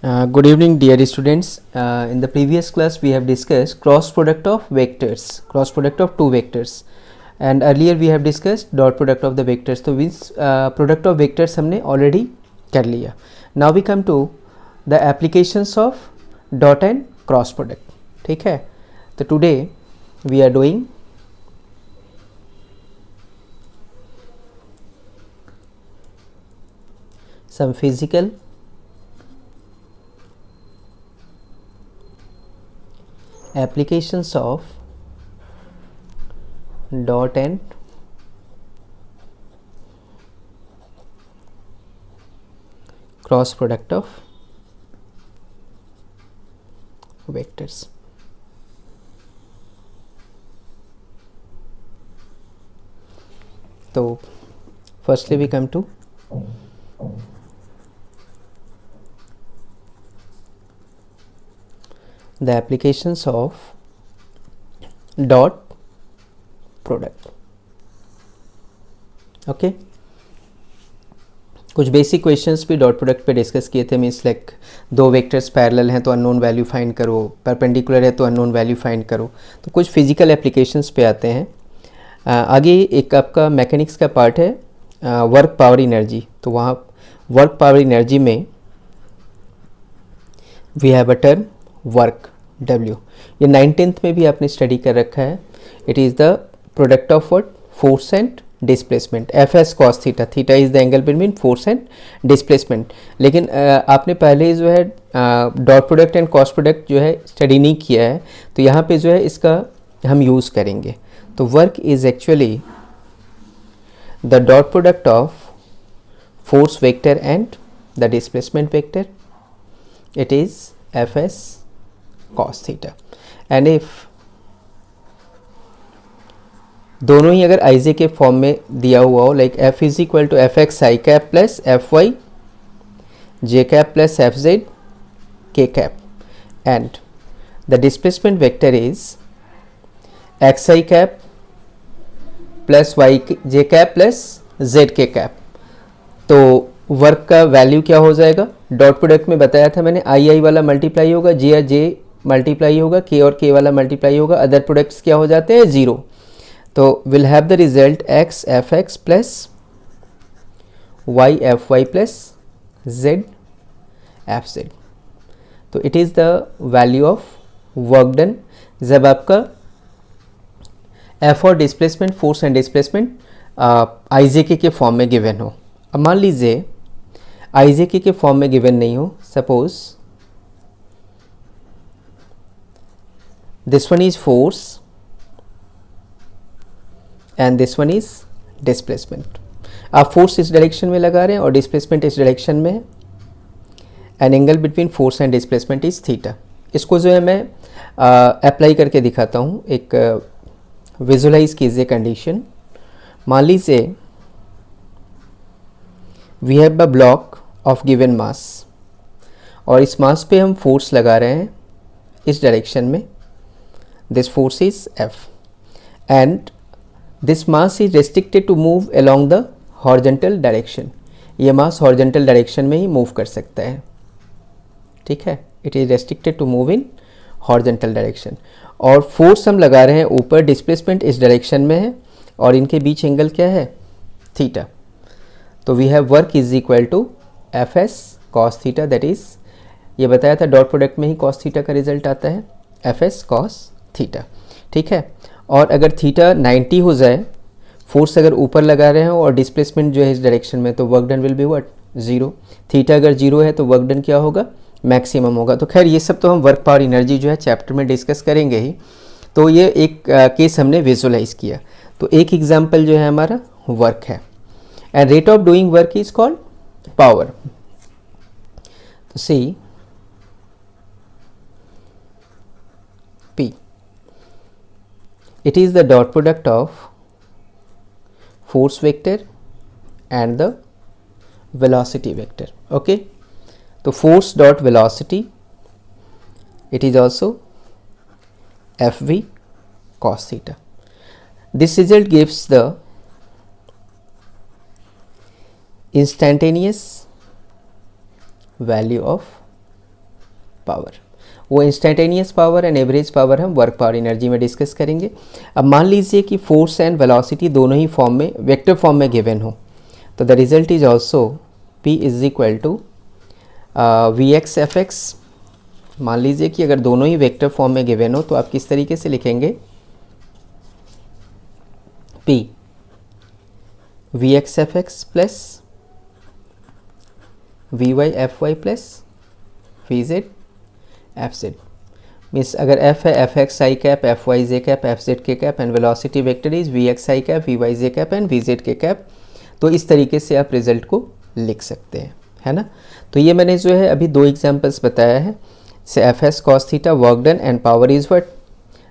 Good evening, dear students. In the previous class, we have discussed cross product of vectors, cross product of two vectors, and earlier we have discussed dot product of the vectors. तो means product of vectors हमने already कर लिया. Now we come to the applications of dot and cross product. ठीक है? तो today we are doing some physical applications of dot and cross product of vectors. So firstly we come to the applications of dot product. Okay कुछ basic questions भी dot product पे discuss किए थे. Means like दो vectors parallel हैं तो unknown value find करो, perpendicular है तो अननोन वैल्यू फाइंड करो. तो कुछ फिजिकल एप्लीकेशंस पे आते हैं. आगे एक आपका मैकेनिक्स का पार्ट है वर्क पावर एनर्जी. तो वहाँ वर्क पावर एनर्जी में we have a term work W. ये 19th में भी आपने स्टडी कर रखा है. It is the product of what force and displacement. F S cos theta, theta is the angle between force and displacement. लेकिन आपने पहले जो है dot product and cos product जो है स्टडी नहीं किया है, तो यहाँ पे जो है इसका हम यूज़ करेंगे. तो work is actually the dot product of force vector and the displacement vector. It is F S cos theta. and if दोनों ही अगर IJ के फॉर्म में दिया हुआ हो, like F is equal to F X I cap plus F Y J cap plus F Z K cap, and the displacement vector is X I cap plus Y J cap plus Z K cap. तो work का value क्या हो जाएगा? Dot product में बताया था मैंने, आई आई वाला मल्टीप्लाई होगा, जे या जे मल्टीप्लाई होगा, के और के वाला मल्टीप्लाई होगा. अदर प्रोडक्ट्स क्या हो जाते हैं? ज़ीरो. तो will have the result X F X plus Y F Y plus Z F Z. तो it is the value of work done जब आपका एफ और displacement, force and displacement I J K form में given हो. अब मान लीजिए आई J K form में गिवन नहीं हो. Suppose this one is force and this one is displacement. आप फोर्स इस डायरेक्शन में लगा रहे हैं और डिस्प्लेसमेंट इस डायरेक्शन में है. An angle between force and displacement is theta. इसको जो है मैं अप्लाई करके दिखाता हूँ. एक विजुलाइज कीजिए कंडीशन. मान लीजिए we have a block of given mass और इस मास पे हम फोर्स लगा रहे हैं इस डायरेक्शन में. This force is F and this mass is restricted to move along the horizontal direction. ये मास horizontal direction में ही मूव कर सकता है. ठीक है, it is restricted to move in horizontal direction. और फोर्स हम लगा रहे हैं ऊपर, डिस्प्लेसमेंट इस डायरेक्शन में है और इनके बीच एंगल क्या है? थीटा. तो we have work is equal to F S cos theta. That is, ये बताया था डॉट प्रोडक्ट में ही कॉस थीटा का रिजल्ट आता है, एफ एस कॉस थीटा. ठीक है. और अगर थीटा 90 हो जाए, फोर्स अगर ऊपर लगा रहे हो और डिस्प्लेसमेंट जो है इस डायरेक्शन में, तो work done will be what? Zero. Theta अगर जीरो है तो वर्क डन क्या होगा? मैक्सिमम होगा. तो खैर ये सब तो हम वर्क पावर एनर्जी जो है चैप्टर में डिस्कस करेंगे ही. तो ये एक केस हमने विजुलाइज किया. तो एक एग्जाम्पल जो है हमारा वर्क है. And rate of doing work is called power. तो सी P. It is the dot product of force vector and the velocity vector. Okay. तो force dot velocity, it is also Fv cos theta. This result gives the instantaneous value of power. वो instantaneous power and average power हम work power energy में discuss करेंगे। अब मान लीजिए कि force and velocity दोनों ही फॉर्म में, वेक्टर फॉर्म में गिवन हो, तो the result is also P is equal to Vx Fx। मान लीजिए कि अगर दोनों ही वेक्टर फॉर्म में गिवन हो तो आप किस तरीके से लिखेंगे, P Vx Fx plus Vy Fy plus Vz Fz। Means अगर f है Fx i cap, Fy j cap, Fz k cap and velocity vector is Vx i cap, Vy j cap and Vz k cap, तो इस तरीके से आप result को लिख सकते हैं, है ना। तो ये मैंने जो है अभी दो एग्जांपल्स बताया है। से Fs cos theta work done and power is what,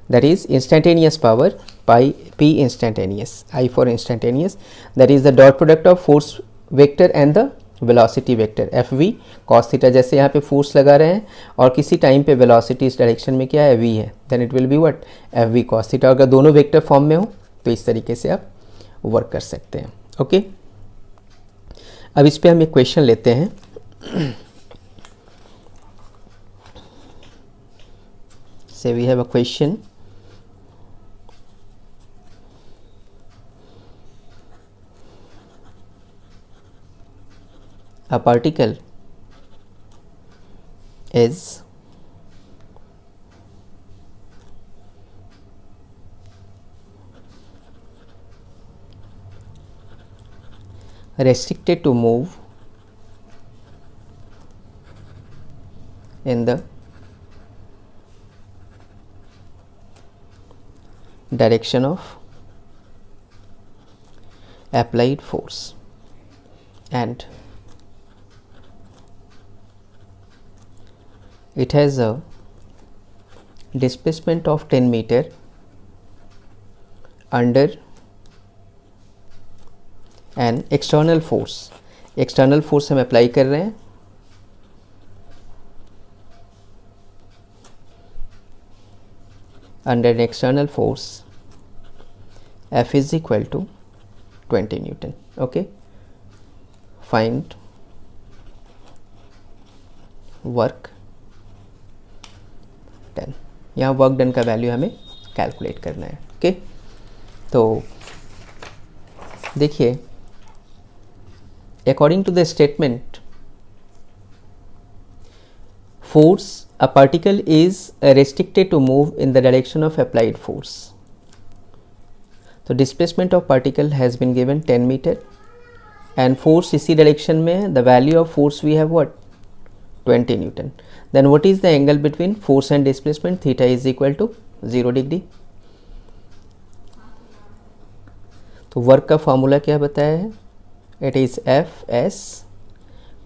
that is instantaneous power, pi P instantaneous, I for instantaneous, that is the dot product of force vector and the velocity vector Fv cos theta। जैसे यहाँ पे force लगा रहे हैं और किसी time पे velocity इस डायरेक्शन में क्या है, v है, then it will be what, Fv cos theta। अगर दोनों वेक्टर फॉर्म में हो तो इस तरीके से आप वर्क कर सकते हैं। ओके, अब इस पे हम एक क्वेश्चन लेते हैं। Say we have a question. A particle is restricted to move in the direction of applied force and it has a displacement of 10 meter under an external force। External force हम apply कर रहे हैं under an external force F is equal to 20 Newton। okay, find work done। यहाँ work done का value हमें calculate करना है। Okay, तो देखिए, according to the statement force, a particle is restricted to move in the direction of applied force। तो displacement of particle has been given 10 meter and force इसी direction में है। the value of force we have what, 20 Newton। then what is the angle between force and displacement, theta is equal to 0 degree। तो work का formula क्या बताया है, it is Fs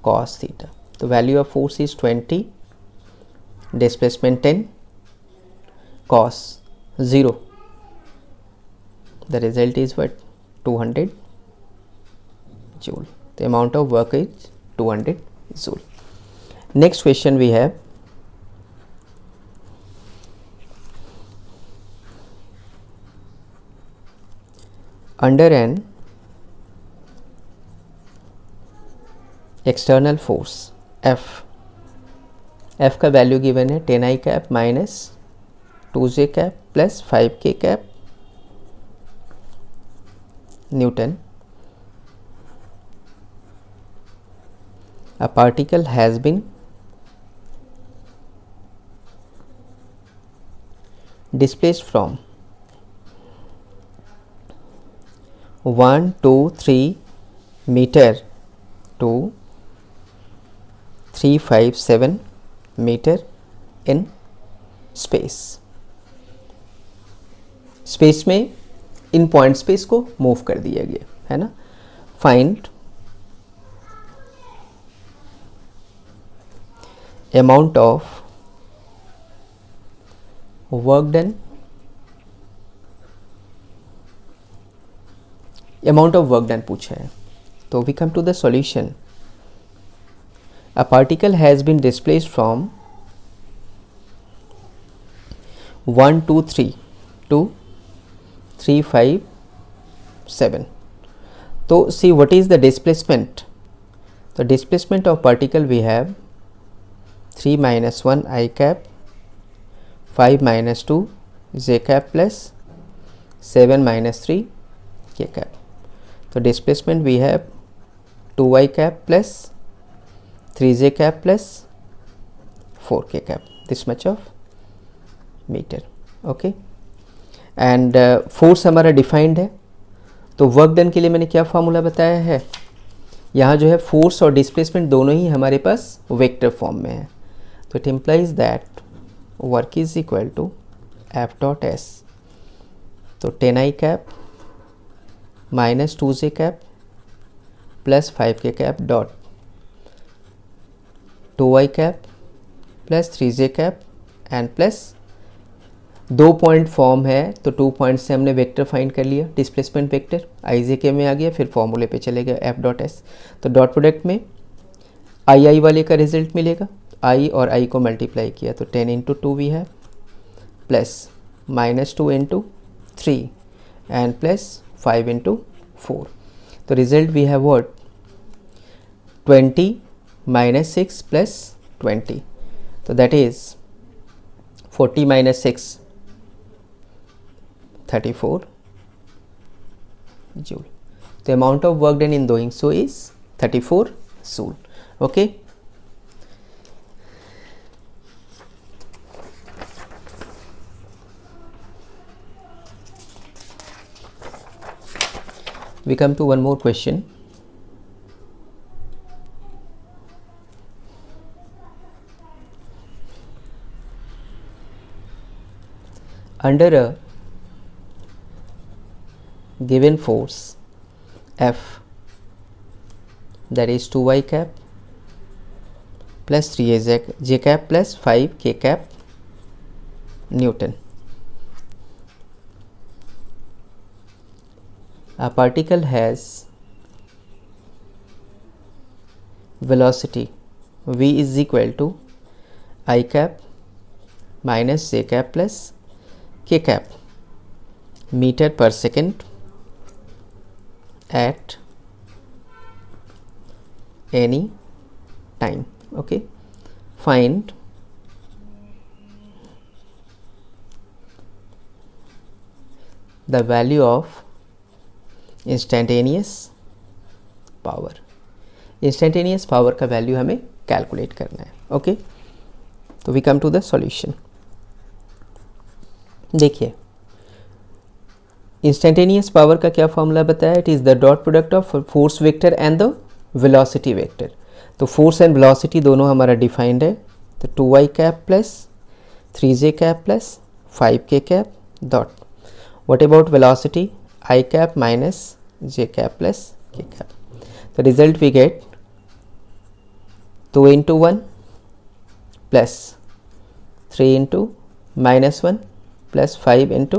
cos theta। तो value of force is 20, displacement 10, cos 0, the result is what, 200 joule। the amount of work is 200 joule। next question we have, under an external force F का value given है 10i cap minus 2j cap plus 5k cap Newton. a particle has been displaced from 1 2 3 meter to 3 5 7 meter in space. Space में in point space को move कर दिया गया है ना। Find amount of work done, amount of work done पूछा है। तो we come to the solution. A particle has been displaced from 1 2 3 to 3 5 7। तो see what is the displacement। The displacement of particle we have 3 minus 1 I cap, 5 minus 2 j cap plus 7 minus 3 k cap. So displacement we have 2y cap plus 3j cap plus 4k cap, this much of meter. Okay, and force हमारा defined है. तो work done के लिए मैंने क्या formula बताया है, यहाँ जो है फोर्स और डिस्प्लेसमेंट दोनों ही हमारे पास वेक्टर फॉर्म में है. तो it implies that work is equal to F dot S. तो 10i cap minus 2j cap plus 5k cap dot 2y cap plus 3j cap and plus 2 point form है तो 2 point से हमने vector find कर लिया, displacement vector आई J के में आ गया, फिर फॉर्मूले पे चले गए एफ डॉट एस. तो डॉट प्रोडक्ट में आई वाले का रिजल्ट मिलेगा, आई और आई को मल्टीप्लाई किया तो 10 इंटू 2 वी है plus minus 2 into 3 and plus 5 into 4. तो result we have what 20 minus 6 plus 20, so that is 40 minus 6 34 joule. The amount of work done in doing so is 34 joule. Okay, we come to one more question. Under a given force F, that is 2y cap plus 3j cap plus 5k cap Newton, a particle has velocity v is equal to I cap minus j cap plus k cap meter per second at any time. Okay, find the value of instantaneous power. Instantaneous power का value हमें calculate करना है. Okay, तो we come to the solution. देखिए instantaneous power का क्या formula बताया, it is the dot product of force vector and the velocity vector. तो फोर्स एंड वेलोसिटी दोनों हमारा डिफाइंड है. तो 2y cap plus 3j cap plus 5k cap dot what about velocity I cap minus j cap plus k cap. तो result we get 2 into 1 plus 3 into minus 1 plus 5 into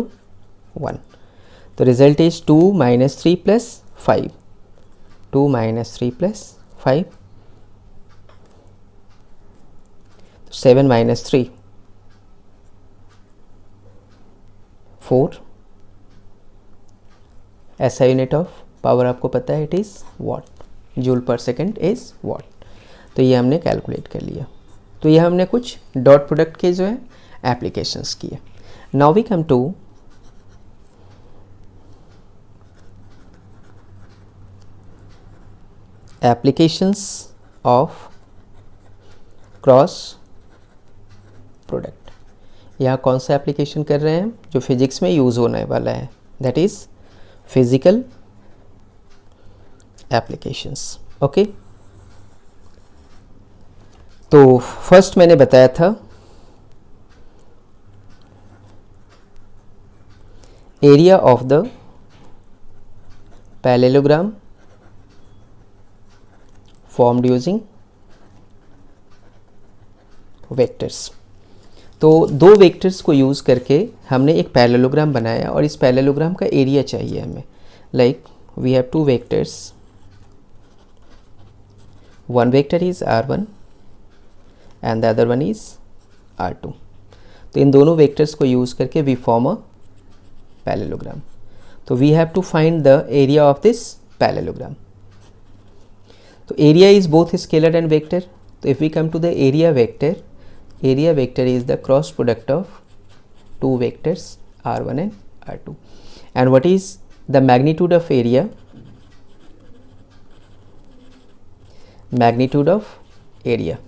1. तो result is 2 minus 3 plus 5, 2 minus 3 plus 5, 7 minus 3 4. ऐसा unit of power आपको पता है, it is what, joule पर second is what. तो ये हमने कैलकुलेट कर लिया. तो ये हमने कुछ डॉट प्रोडक्ट के जो है एप्लीकेशंस किए. Now we come to applications of cross product. यहाँ कौन सा एप्लीकेशन कर रहे हैं जो फिजिक्स में यूज़ होने वाला है, that is physical applications. Okay, तो फर्स्ट मैंने बताया था area of the parallelogram formed using vectors. तो दो वेक्टर्स को यूज़ करके हमने एक पैरेललोग्राम बनाया और इस पैरेललोग्राम का एरिया चाहिए हमें. Like we have two vectors, one vector is r1 and the other one is r2. तो इन दोनों वेक्टर्स को यूज़ करके वी फॉर्म अ पैरेललोग्राम. तो we have to find the area of this parallelogram. तो area is both scalar and vector. तो if we come to the area vector, area vector is the cross product of two vectors r1 and r2. And what is the magnitude of area? Magnitude of area,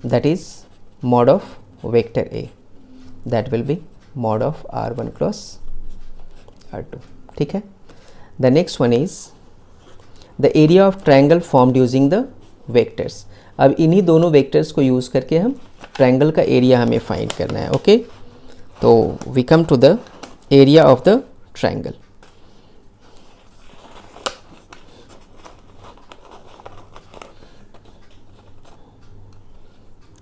that is mod of vector A, that will be mod of r1 cross r2. ठीक है. The next one is the area of triangle formed using the vectors. अब इन्हीं दोनों vectors को use करके हम triangle का area हमें फाइंड करना है. ओके, तो we come to the area of the triangle.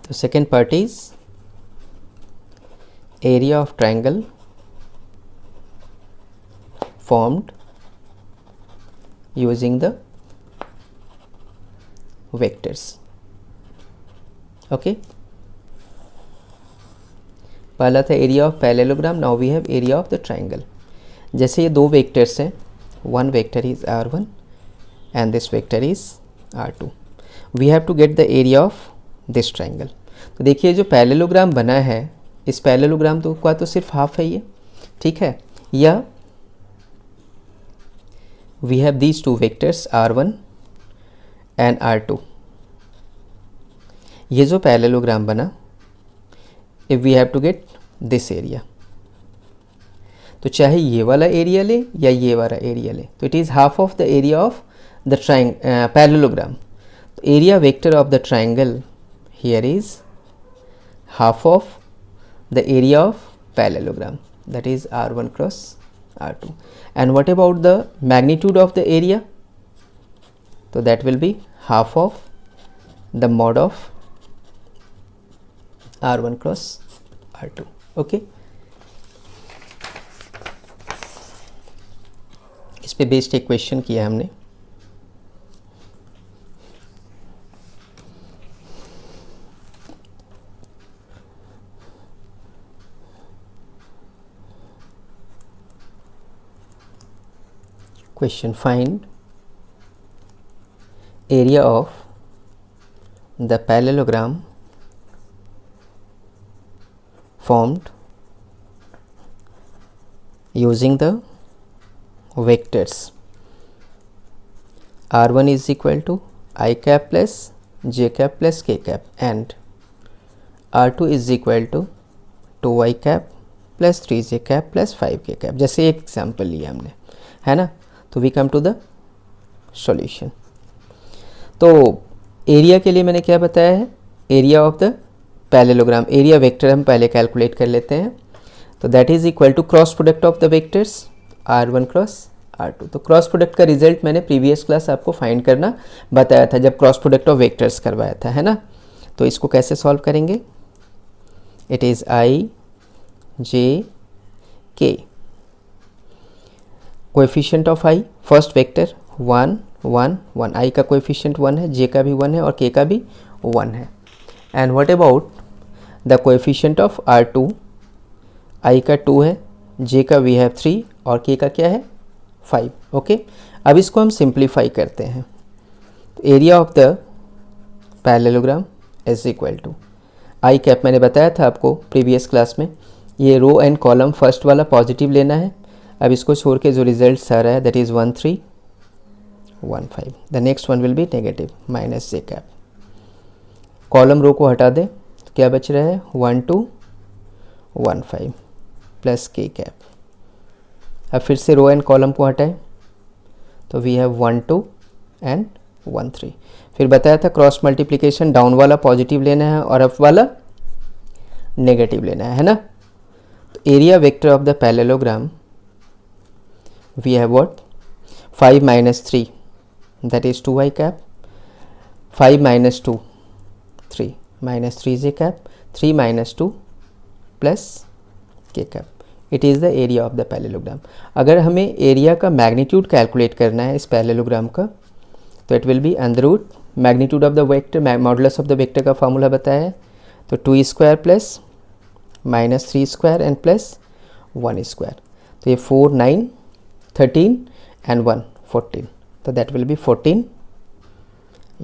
The second part is area of triangle formed using the vectors. Okay, पहला था area of parallelogram. Now we have area of the triangle. जैसे ये दो vectors हैं, one vector is r1 and this vector is r2. We have to get the area of this triangle. तो देखिए जो parallelogram बना है, इस पैरेललोग्राम तो का तो सिर्फ हाफ है ये, ठीक है. या we have these two vectors r1 and r2. ये जो पैरेललोग्राम बना, if we have to get this area, तो चाहे ये वाला एरिया ले या ये वाला एरिया ले, तो it is half of the area of the parallelogram. तो area vector of the triangle here is half of the area of parallelogram, that is r1 cross r2. And what about the magnitude of the area? So that will be half of the mod of r1 cross r2. Okay, इस पे based एक question किया हमने. Question: find area of the parallelogram formed using the vectors r1 is equal to I cap plus j cap plus k cap and r2 is equal to 2i cap plus 3j cap plus 5k cap. जैसे एक example लिया हमने, है ना. तो we come to the solution. तो area के लिए मैंने क्या बताया है? Area of the parallelogram, area vector हम पहले कैलकुलेट कर लेते हैं. तो that is equal to cross product of the vectors r1 cross r2. तो क्रॉस प्रोडक्ट का रिजल्ट मैंने प्रीवियस क्लास आपको फाइंड करना बताया था जब क्रॉस प्रोडक्ट ऑफ वेक्टर्स करवाया था, है ना. तो इसको कैसे सॉल्व करेंगे? It is i j k. Coefficient of i, first vector 1 1 1, i का कोएफिशिएंट 1 है, j का भी 1 है और k का भी 1 है. And what about the coefficient of r2? i का 2 है, j का वी हैव 3 और k का क्या है 5. ओके, अब इसको हम सिंप्लीफाई करते हैं. Area of the parallelogram is equal to I cap. मैंने बताया था आपको प्रीवियस क्लास में, ये रो एंड कॉलम फर्स्ट वाला पॉजिटिव लेना है. अब इसको छोड़ के जो रिजल्ट आ रहा है that is 1 3 1 5. The next one will be negative minus J cap. Column row को हटा दें तो क्या बच रहा है 1 2 1 5 प्लस के कैप. अब फिर से रो एंड कॉलम को हटाएं तो वी हैव 1 2 एंड 1 3. फिर बताया था क्रॉस मल्टीप्लिकेशन, डाउन वाला पॉजिटिव लेना है और अप वाला नेगेटिव लेना है ना. तो area vector of the parallelogram we have what? 5 minus 3, that is 2i cap. 5 minus 2 3 minus 3j cap. 3 minus 2 plus k cap. It is the area of the parallelogram. अगर हमें एरिया का magnitude calculate करना है इस parallelogram का, तो it will be under root magnitude of the vector, modulus of the vector का formula बताया है. तो 2 square plus minus 3 square and plus 1 square. तो ये 4 9 13 and 1 14. तो that will be 14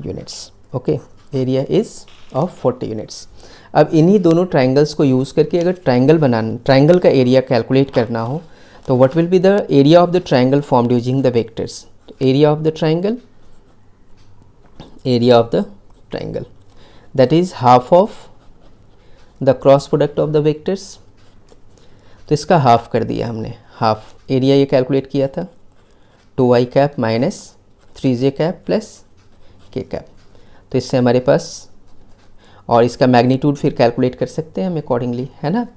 units. Okay, area is of 40 units. अब इन्हीं दोनों ट्राइंगल्स को यूज़ करके अगर ट्राइंगल का एरिया कैलकुलेट करना हो तो what will be the area of the triangle formed using the vectors. Area of the triangle that is half of the cross product of the vectors. तो इसका half कर दिया हमने, हाफ एरिया ये calculate किया था 2i cap minus 3j cap plus k cap. तो इससे हमारे पास, और इसका मैग्नीट्यूड फिर कैलकुलेट कर सकते हैं हम अकॉर्डिंगली, है ना।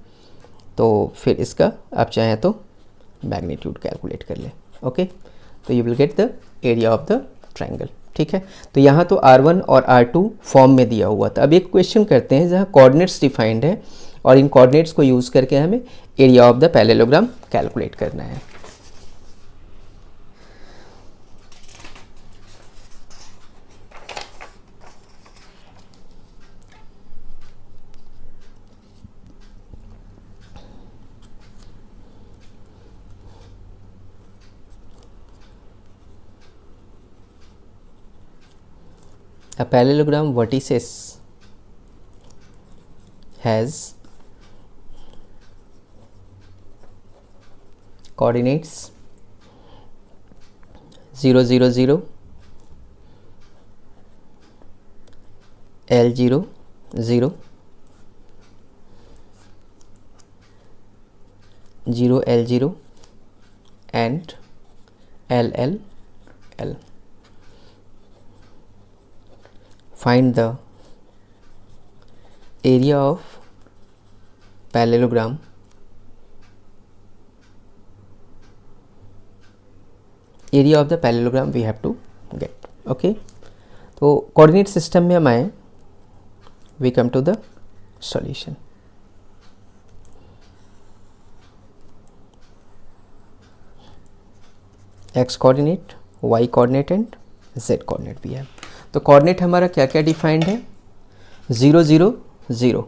तो फिर इसका आप चाहें तो मैग्नीट्यूड कैलकुलेट कर लें। ओके, तो you will get the area of the triangle. ठीक है, तो यहाँ तो R1 और R2 फॉर्म में दिया हुआ था। अब एक क्वेश्चन करते हैं जहाँ कोऑर्डिनेट्स डिफाइंड है और इन कोऑर्डिनेट्स को यूज़ करके हमें area of the parallelogram calculate करना है। A parallelogram vertices has coordinates 0 0 0 L 0 0 0 L 0 and L L L. Find the area of parallelogram we have to get. Okay, तो कोऑर्डिनेट सिस्टम में हम आए, we come to the solution. x coordinate, y coordinate and z coordinate भी है। तो coordinate हमारा क्या क्या डिफाइंड है, 0 0 0,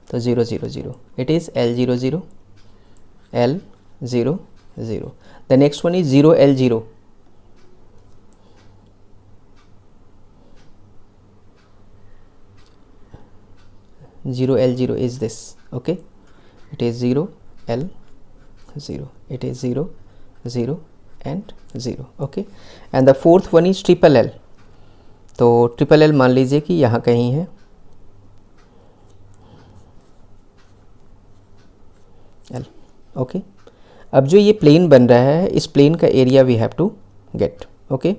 तो 0 0 0 it is L 0 0 L 0 0। The next one is 0 L 0, L 0 is this. Okay, it is 0 L 0, it is 0 0 and 0. Okay, and the fourth one is triple L. तो triple L मान लीजिए कि यहाँ कहीं है एल। ओके, अब जो ये प्लेन बन रहा है, इस प्लेन का area we have to get. Okay,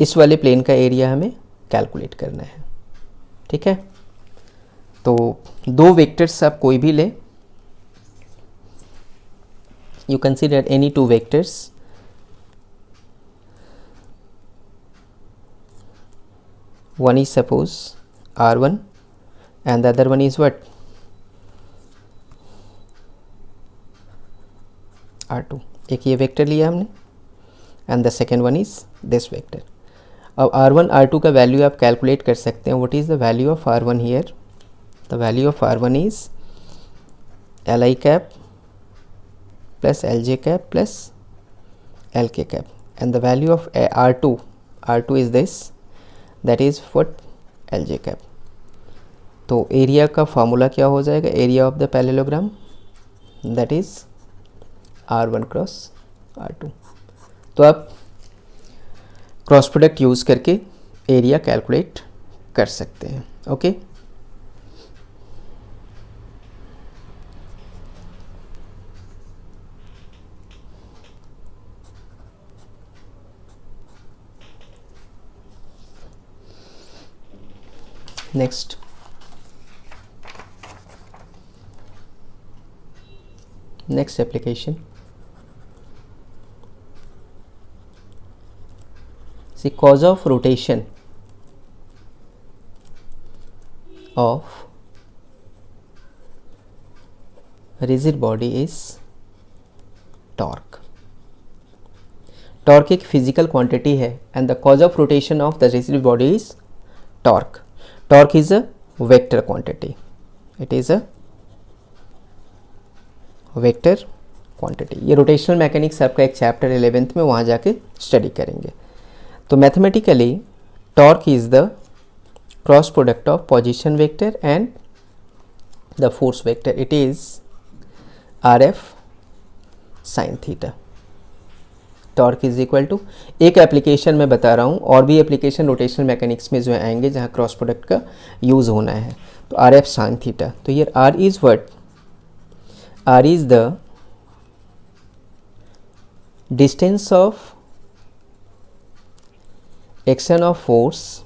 इस वाले प्लेन का एरिया हमें कैलकुलेट करना है। ठीक है, तो दो वेक्टर्स आप कोई भी लें, you consider any two vectors, one is suppose R1 and the other one is what, R2। एक ये वेक्टर लिया हमने and the second one is this vector। अब R1 R2 का वैल्यू आप कैलकुलेट कर सकते हैं। what is the value of R1 here? the value of R1 is Li cap plus Lj cap plus Lk cap, and the value of R2 is this, that is what, Lj cap। तो area का formula क्या हो जाएगा, area of the parallelogram that is R1 cross R2। तो आप cross product use करके area calculate कर सकते हैं। Okay, next application, see cause of rotation of rigid body is torque। Torque एक फिजिकल क्वांटिटी है and the cause of rotation of the rigid body is torque। Torque is a vector quantity, it is a vector quantity. ये rotational mechanics आपका एक chapter 11th में वहाँ जाके study करेंगे। तो mathematically torque is the cross product of position vector and the force vector, it is RF sine theta. Torque is equal to, एक application में बता रहा हूँ, और भी एप्लीकेशन रोटेशनल मैकेनिक्स में जो है आएंगे जहाँ क्रॉस प्रोडक्ट का यूज़ होना है। तो RF साइन थीटा, तो ये R is what, R is the distance of action of force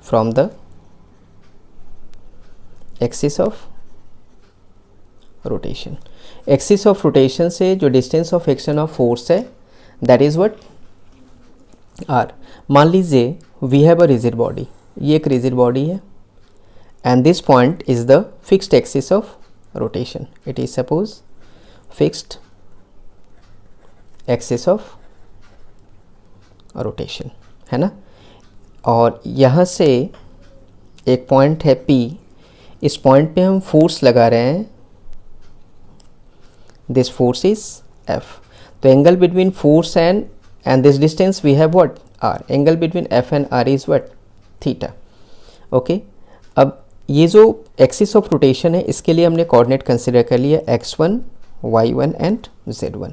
from the axis of rotation. Axis of rotation से जो distance of action of force है दैट इज़ व्हाट R। मान लीजिए we have a rigid body, ये एक rigid body है and this point is the fixed axis of rotation, it is suppose fixed axis of rotation, है ना। और यहाँ से एक पॉइंट है P, इस पॉइंट पे हम फोर्स लगा रहे हैं, this force is F। तो angle between force and this distance we have what, R। angle between F and R is what, theta। okay, अब ये जो एक्सिस ऑफ रोटेशन है इसके लिए हमने कोऑर्डिनेट कंसिडर कर लिया x1, y1 and z1,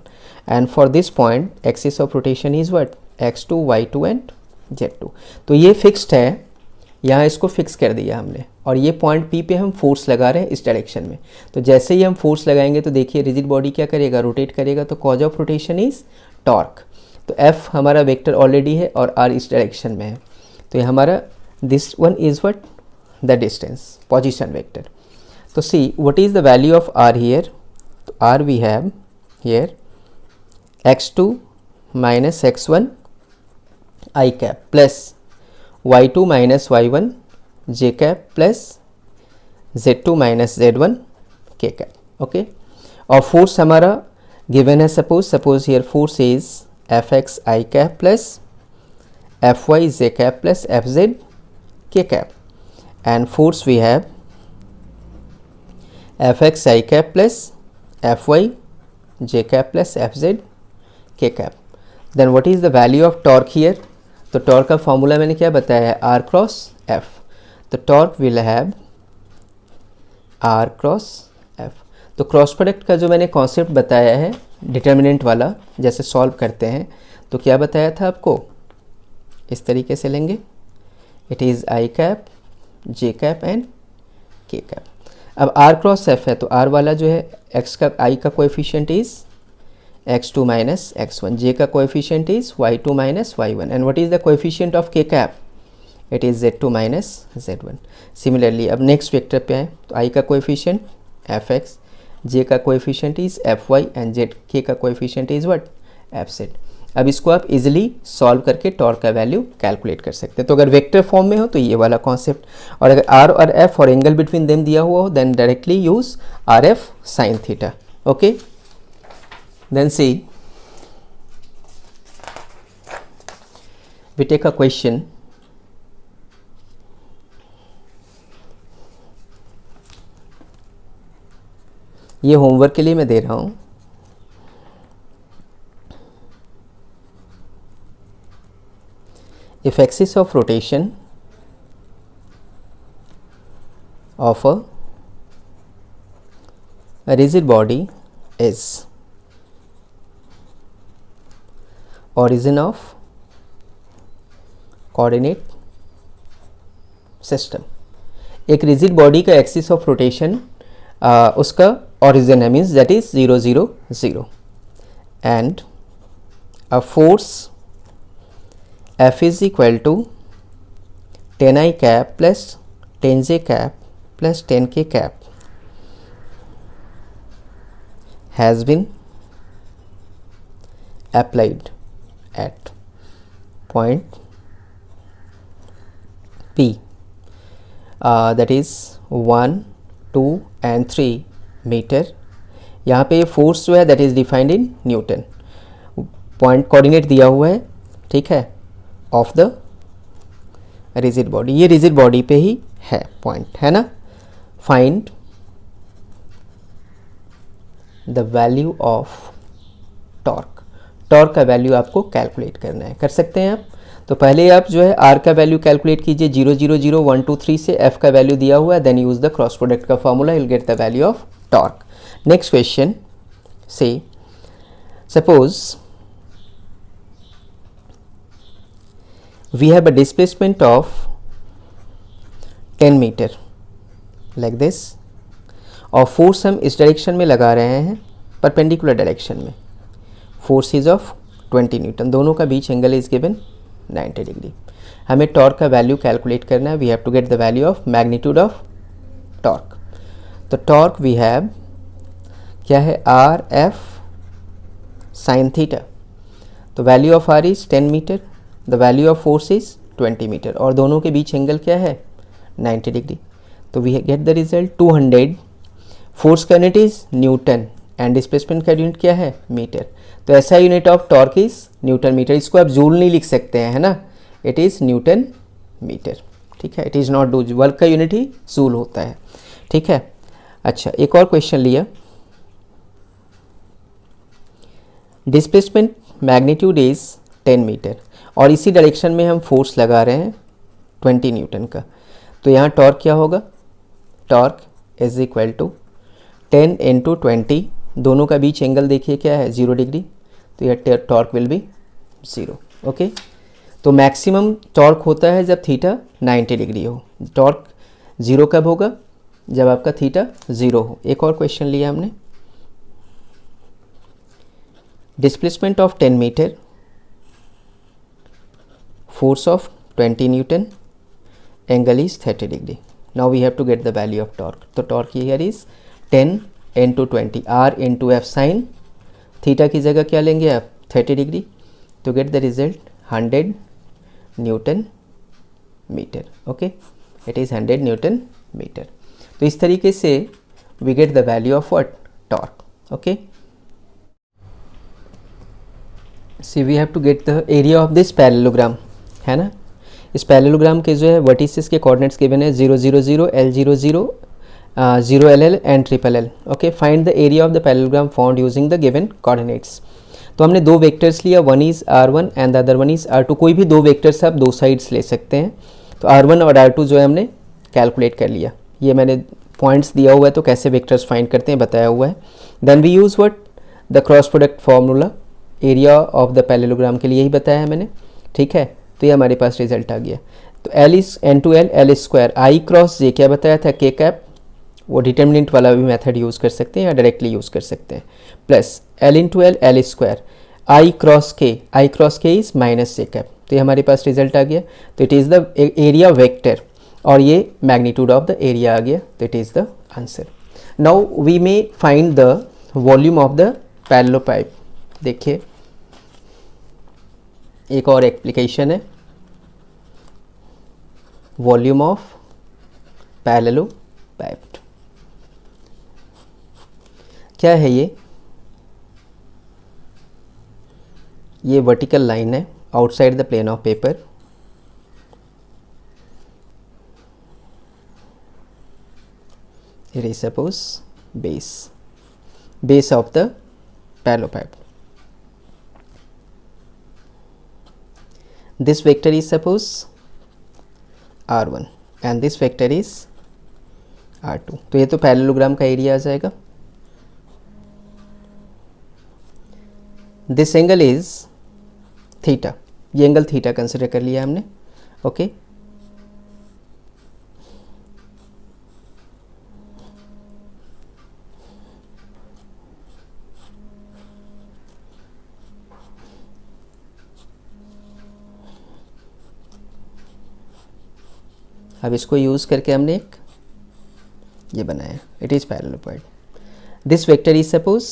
and for this point axis of rotation is what, x2, y2 and z2। तो ये फिक्स्ड है, यहाँ इसको फिक्स कर दिया हमने, और ये पॉइंट P पे हम फोर्स लगा रहे हैं इस डायरेक्शन में। तो जैसे ही हम फोर्स लगाएंगे तो देखिए रिजिड बॉडी क्या करेगा, रोटेट करेगा, तो cause of rotation is torque. तो F हमारा वेक्टर ऑलरेडी है और R इस डायरेक्शन में है, तो ये हमारा this one is what, the distance, position vector. तो see what is the value of R here, तो R we have here x2 minus x1 i cap plus y2 minus y1 j cap plus z2 minus z1 k cap. Okay, और force हमारा given है, suppose here force is fx i cap plus fy j cap plus fz k cap, and force we have fx i cap plus fy j cap plus fz k cap. Then what is the value of torque here, तो torque का formula मैंने क्या बताया है, R cross F। तो torque will have R cross F। तो cross product का जो मैंने कॉन्सेप्ट बताया है डिटर्मिनेंट वाला, जैसे सॉल्व करते हैं, तो क्या बताया था आपको, इस तरीके से लेंगे, it is I cap J cap and K cap. अब R क्रॉस F है, तो R वाला जो है X का, I का coefficient is x2 minus x1, j का coefficient is y2 minus y1, and what is the coefficient of k cap, it is z2 minus z1। Similarly अब next vector पे आए, तो i का कोएफिशिएंट fx, j का coefficient is fy and z, k का coefficient is what, fz। अब इसको आप इजीली सॉल्व करके टॉर्क का वैल्यू कैलकुलेट कर सकते हैं। तो अगर वेक्टर फॉर्म में हो तो ये वाला कॉन्सेप्ट, और अगर r और f और एंगल बिटवीन देम दिया हुआ हो then directly use RF sine theta. Okay, then see, we take a question, ये होमवर्क के लिए मैं दे रहा हूँ। If axis of rotation of a rigid body is origin of coordinate system, एक रिजिड बॉडी का एक्सिस ऑफ रोटेशन उसका origin है, means that is 0 0 0, and a force F is equal to 10i cap plus 10j cap plus 10k cap has been applied at point P, that is 1, 2 and 3 metre. यहाँ पे force जो है that is defined in newton, point coordinate दिया हुआ है, ठीक है, of the rigid body, ये रिजिड बॉडी पे ही है पॉइंट, है ना। Find the value of torque. Torque का वैल्यू आपको कैलकुलेट करना है, कर सकते हैं आप। तो पहले आप जो है आर का वैल्यू कैलकुलेट कीजिए 0 0 0 1 2 3 से, एफ का वैल्यू दिया हुआ है, then use the cross product का formula, you will get the value of torque. Next question से suppose we have a displacement of 10 metre like this, और फोर्स हम इस डायरेक्शन में लगा रहे हैं परपेंडिकुलर डायरेक्शन में, फोर्स इज ऑफ 20 न्यूटन, दोनों का बीच एंगल इज गिवन 90 डिग्री। हमें टॉर्क का वैल्यू कैलकुलेट करना है, we have to get the value of magnitude of torque. तो टॉर्क वी हैव क्या है, आर एफ साइन थीटा, तो value of R is 10 meter, the value of force is 20 meter, और दोनों के बीच एंगल क्या है 90 डिग्री। तो we get the result 200, force का unit is newton and displacement का यूनिट क्या है मीटर। तो ऐसा unit of torque is newton metre, इसको आप जूल नहीं लिख सकते हैं, है ना, इट इज़ न्यूटन मीटर, ठीक है, it is not joule, work का यूनिट ही जूल होता है, ठीक है। अच्छा, एक और क्वेश्चन लिया, डिस्प्लेसमेंट मैग्नीट्यूड इज 10 मीटर और इसी डायरेक्शन में हम फोर्स लगा रहे हैं 20 न्यूटन का, तो यहाँ टॉर्क क्या होगा, torque is equal to 10 into 20, दोनों का बीच एंगल देखिए क्या है 0 डिग्री, तो यह टॉर्क विल बी 0, ओके। तो मैक्सिमम टॉर्क होता है जब थीटा 90 डिग्री हो, टॉर्क 0 कब होगा, जब आपका थीटा 0 हो। एक और क्वेश्चन लिया हमने, displacement of 10 meter, force of 20 Newton, angle is 30 degree. Now we have to get the value of torque. तो torque here is 10 into 20, R into F sin theta की जगह क्या लेंगे आप 30 डिग्री, तो get the result 100 Newton meter, okay, it is 100 Newton meter. तो इस तरीके से we get the value of what, torque, okay। See we have to get the area of this parallelogram, है ना। इस पैरेललोग्राम के जो है वर्टिसेस के कोऑर्डिनेट्स गिवन है 0 0 0 L 0 0 0 L L and triple L, okay. Find the area of the parallelogram found using the given coordinates. तो हमने दो वेक्टर्स लिया, one is R1 and the other one is R2, कोई भी दो vectors आप दो साइड्स ले सकते हैं। तो R1 और R2 जो है हमने कैलकुलेट कर लिया, ये मैंने पॉइंट्स दिया हुआ है तो कैसे वेक्टर्स फाइंड करते हैं बताया हुआ है। Then we use what, the cross product formula, area of the parallelogram के लिए यही बताया है मैंने, ठीक है। तो ये हमारे पास रिजल्ट आ गया। तो L is N to L square, I cross J क्या बताया था, K कैप, वो डिटर्मिनेंट वाला भी मेथड यूज़ कर सकते हैं या डायरेक्टली यूज़ कर सकते हैं, plus L into L square, I cross K is minus J cap, तो ये हमारे पास रिजल्ट आ गया। तो it is the area vector और ये मैग्नीट्यूड ऑफ द एरिया आ गया, तो it is the answer. Now we may find the volume of the parallelepiped. देखिए एक और एप्लीकेशन है, वॉल्यूम ऑफ पैरेललोपाइप। क्या है ये वर्टिकल लाइन है outside the plane of paper, it is suppose base of the parallelopipe. This vector is suppose R1 and this vector is R2, तो ये तो पैरेललोग्राम का एरिया आ जाएगा। दिस एंगल इज थीटा, ये एंगल थीटा कंसिडर कर लिया हमने, okay. अब इसको यूज़ करके हमने एक ये बनाया, it is parallelepiped. This vector is suppose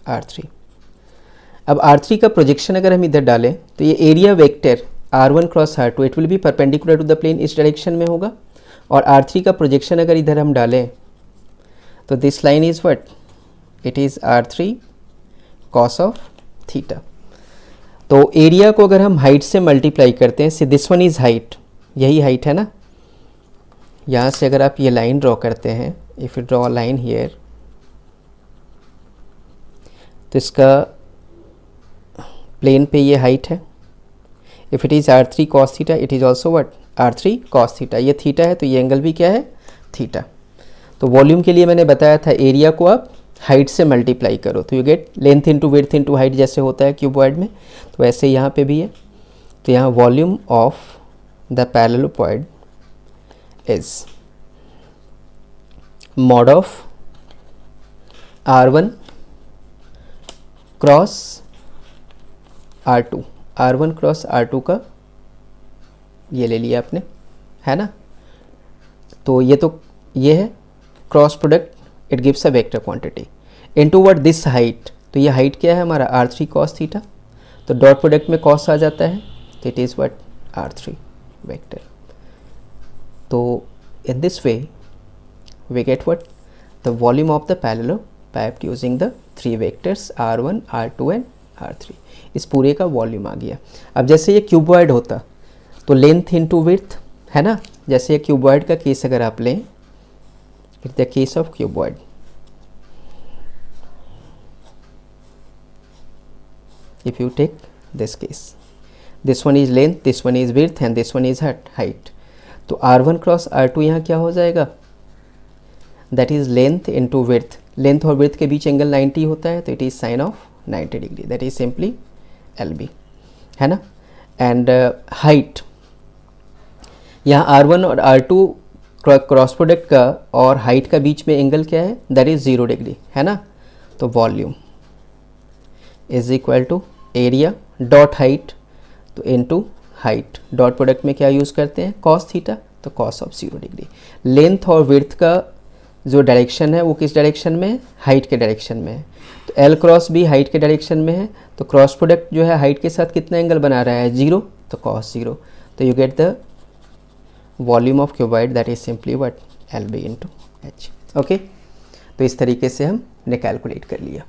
R3। अब R3 का प्रोजेक्शन अगर हम इधर डालें तो ये area vector R1 cross R2 it will be perpendicular to the plane, इस डायरेक्शन में होगा। और R3 का प्रोजेक्शन अगर इधर हम डालें तो this line is what, it is R3 cos of theta. तो एरिया को अगर हम हाइट से मल्टीप्लाई करते हैं, see this one is height, यही हाइट है ना। यहाँ से अगर आप ये लाइन ड्रॉ करते हैं, if you draw line here, तो इसका प्लेन पे ये हाइट है. If it is r3 cos theta it is also what r3 cos theta. ये थीटा है तो ये एंगल भी क्या है थीटा. तो वॉल्यूम के लिए मैंने बताया था एरिया को आप हाइट से मल्टीप्लाई करो तो you get length into width into height, जैसे होता है क्यूबॉइड में. तो वैसे यहाँ पे भी है. तो यहाँ volume of the parallelepiped is mod of r1 cross r2. r1 cross r2 का ये ले लिया आपने, है ना. तो ये है cross product, it gives a vector quantity into what this height. तो ये हाइट क्या है हमारा r3 cos थीटा. तो डॉट प्रोडक्ट में cos आ जाता है तो it is what r3 vector. तो in this way we get what the volume of the parallelepiped using the 3 vectors r1 r2 and r3. इस पूरे का वॉल्यूम आ गया. अब जैसे ये क्यूबॉइड होता तो लेंथ इंटू विड्थ है ना. जैसे ये क्यूबॉइड का केस अगर आप लें, it's the case of cuboid. If you take this case, this one is length, this one is width and this one is height. तो r1 क्रॉस r2 यहाँ क्या हो जाएगा, that is length into width. Length और width के बीच angle 90 होता है तो it is sin of 90 degree, that is simply LB, है ना. एंड हाइट, यहाँ r1 और r2 क्रॉस प्रोडक्ट का और हाइट का बीच में एंगल क्या है, that is 0 डिग्री, है ना. तो volume is equal to area dot height तो इनटू हाइट. डॉट प्रोडक्ट में क्या यूज़ करते हैं cos थीटा, तो cos ऑफ 0 डिग्री. लेंथ और विड्थ का जो डायरेक्शन है वो किस डायरेक्शन में है, हाइट के डायरेक्शन में है. तो L क्रॉस भी हाइट के डायरेक्शन में है तो क्रॉस प्रोडक्ट जो है हाइट के साथ कितना एंगल बना रहा है 0, तो cos 0. तो you get the volume of cuboid that is simply what LB into H. Okay, तो इस तरीके से हमने कैलकुलेट कर लिया.